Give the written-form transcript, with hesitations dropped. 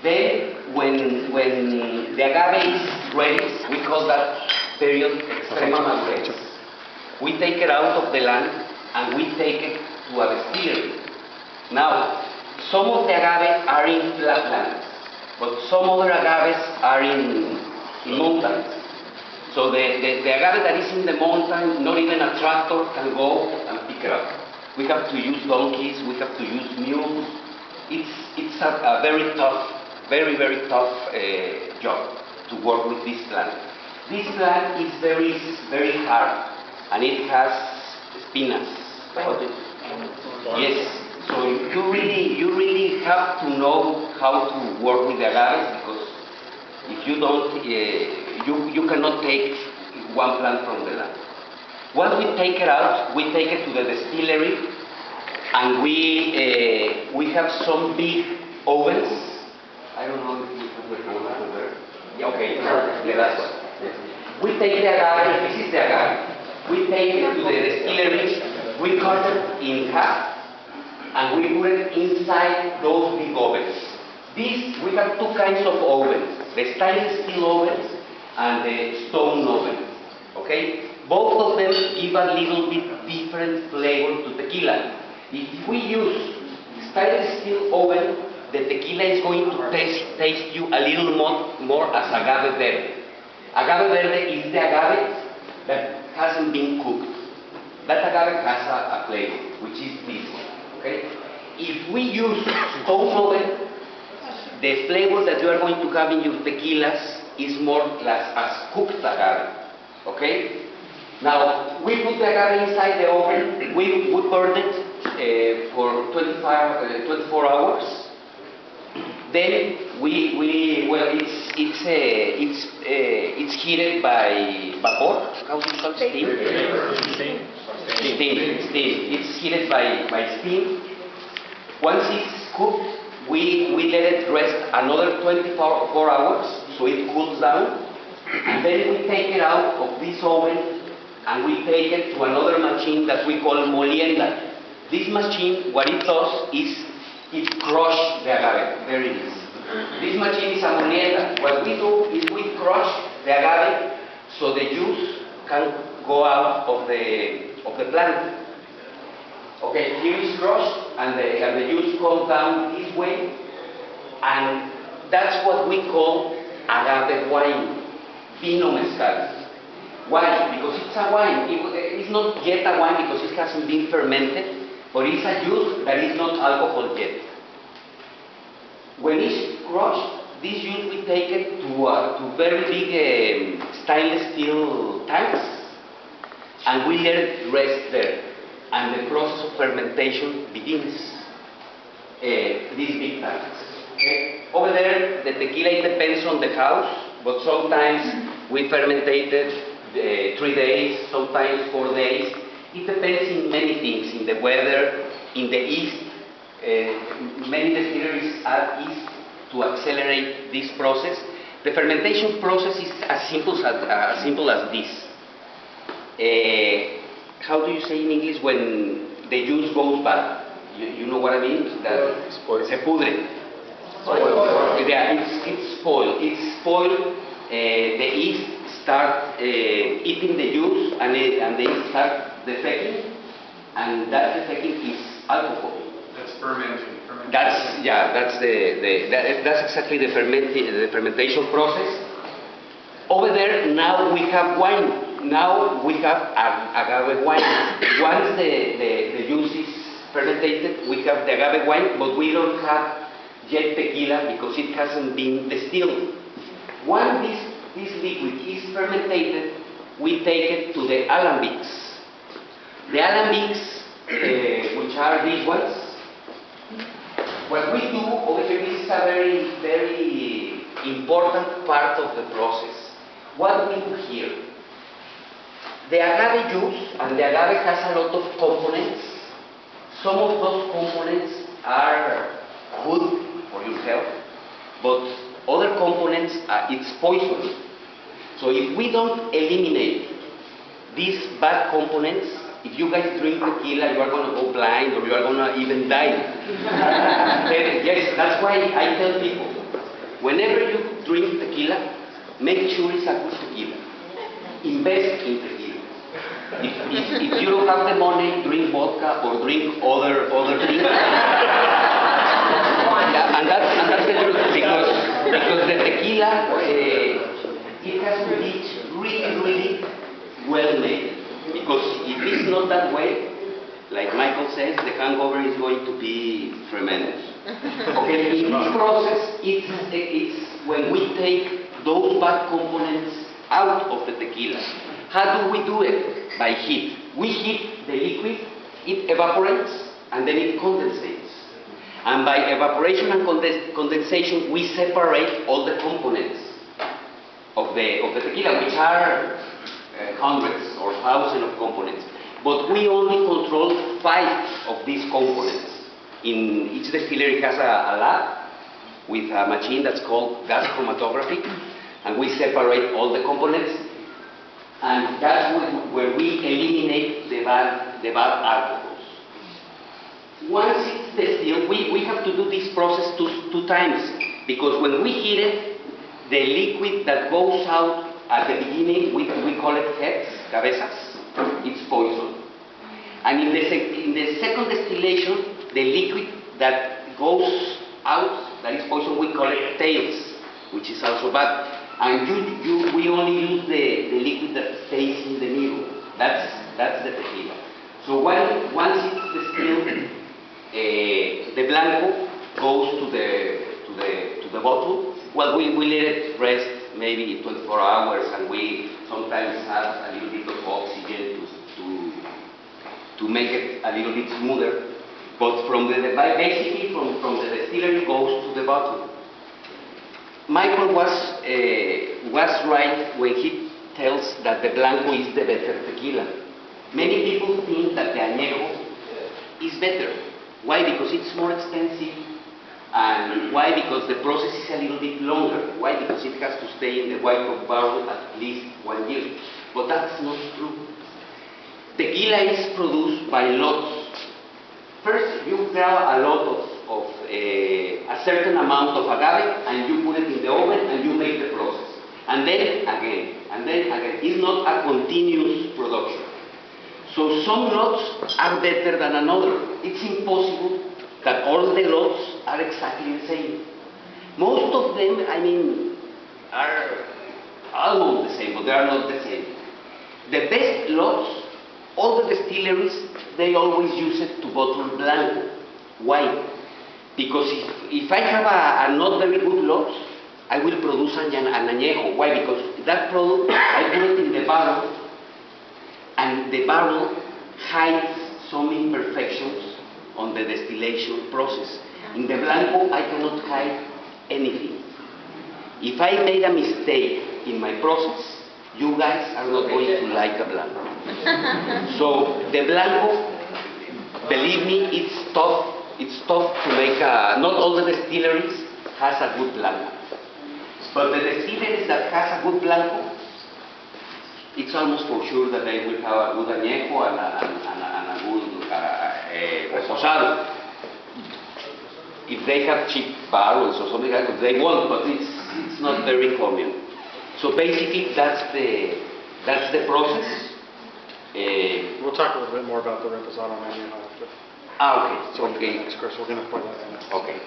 Then, when the agave is ready, we call that period extrema madurez. We take it out of the land and we take it to a distillery. Now, some of the agave are in flatlands, but some other agaves are in mountains. So the agave that is in the mountain, not even a tractor can go and pick it up. We have to use donkeys, we have to use mules. It's a very tough, very tough job to work with this plant. This plant is very hard, and it has spinas. Yes, so you really have to know how to work with the agaves, because if you don't, you cannot take one plant from the land. Once we take it out, we take it to the distillery, and we have some big ovens. I don't know if you have the oven over there. Yeah, okay, the last one. We take the agave, this is the agave. We take it to the distillery, we cut it in half, and we put it inside those big ovens. We have two kinds of ovens, the stainless steel ovens and the stone oven. Okay? Both of them give a little bit different flavor to tequila. If we use stainless steel oven, the tequila is going to taste you a little more as agave verde. Agave verde is the agave that hasn't been cooked. That agave has a flavor, which is this one. Okay? If we use stone oven, the flavor that you are going to have in your tequilas is more as cooked agave. Okay? Now, we put the agave inside the oven, we burn it for 24 hours. Then it's heated by vapor. How do you call it? Steam. It's heated by steam. Once it's cooked, we let it rest another 24 hours so it cools down, and then we take it out of this oven and we take it to another machine that we call molienda. This machine, what it does is it crushes the agave, very easy. This machine is a molienda. What we do is we crush the agave so the juice can go out of the plant. Okay, here is crushed, and the juice comes down this way, and that's what we call agave wine, vino mezcal. Why? Because it's a wine. It's not yet a wine because it hasn't been fermented, but it's a juice that is not alcohol yet. When it's crushed, this juice we take it to very big stainless steel tanks, and we let it rest there. And the process of fermentation begins. These big tanks. Okay? Over there, the tequila, it depends on the house, but sometimes we fermented 3 days, sometimes 4 days. It depends in many things, in the weather, in the yeast. Many distilleries add yeast to accelerate this process. The fermentation process is as simple as this. How do you say in English when the juice goes bad? You know what I mean? That se pudre. Yeah, it's spoiled. It's spoiled. The yeast start eating the juice, and they start defecating, and that defecating is alcohol. That's fermenting. That's exactly the fermentation process. Over there, now we have wine. Now we have agave wine. Once the juice is fermented, we have the agave wine, but we don't have yet tequila because it hasn't been distilled. Once this liquid is fermented, we take it to the alambics. The alambics, which are these ones, what we do over here, this is a very important part of the process. What we do here, the agave juice, and the agave has a lot of components. Some of those components are good for your health, but other components, it's poison. So if we don't eliminate these bad components, if you guys drink tequila, you are going to go blind, or you are going to even die. Yes, that's why I tell people, whenever you drink tequila, make sure it's a good tequila. Invest in tequila. If you don't have the money, drink vodka or drink other things. Yeah, and that's the truth, because the tequila, it has to be really well made. Because if it's not that way, like Michael says, the hangover is going to be tremendous. Okay, in this process, it's when we take those bad components out of the tequila. How do we do it? By heat. We heat the liquid, it evaporates, and then it condensates. And by evaporation and condensation, we separate all the components of the tequila, which are hundreds or thousands of components. But we only control 5 of these components. In each distillery has a lab with a machine that's called gas chromatography, and we separate all the components, and that's where we eliminate the bad alcohols. Once it's distilled, we have to do this process two times, because when we heat it, the liquid that goes out at the beginning, we call it heads, cabezas, it's poison. And in the second distillation, the liquid that goes out, that is poison, we call it tails, which is also bad. And we only use the liquid that stays in the middle. That's the tequila. So once it's distilled, the blanco goes to the bottle. Well, we let it rest maybe 24 hours, and we sometimes add a little bit of oxygen to make it a little bit smoother. But basically from the distillery goes to the bottle. Michael was right when he tells that the blanco is the better tequila. Many people think that the añejo is better. Why? Because it's more expensive. And why? Because the process is a little bit longer. Why? Because it has to stay in the white oak barrel at least 1 year. But that's not true. Tequila is produced by lots. First, you grab a lot of a certain amount of agave, and you put it in the oven, and you make the process. And then again, and then again. It's not a continuous production. So some lots are better than another. It's impossible that all the lots are exactly the same. Most of them, are almost the same, but they are not the same. The best lots, all the distilleries, they always use it to bottle blanco. Why? Because if I have a not very good lot, I will produce an añejo. Why? Because that product, I put it in the barrel, and the barrel hides some imperfections on the distillation process. In the blanco, I cannot hide anything. If I made a mistake in my process, you guys are not going to like a blanco. So the blanco, believe me, it's tough. It's tough to make not all the distilleries has a good blanco. But the distilleries that has a good blanco, it's almost for sure that they will have a good añejo and a good reposado. If they have cheap barrels or something like that, they won't, but it's not very common. So basically, that's the process. We'll talk a little bit more about the reposado and añejo after. Okay. So, okay. Thanks, Chris. We're going to pour that in. Okay.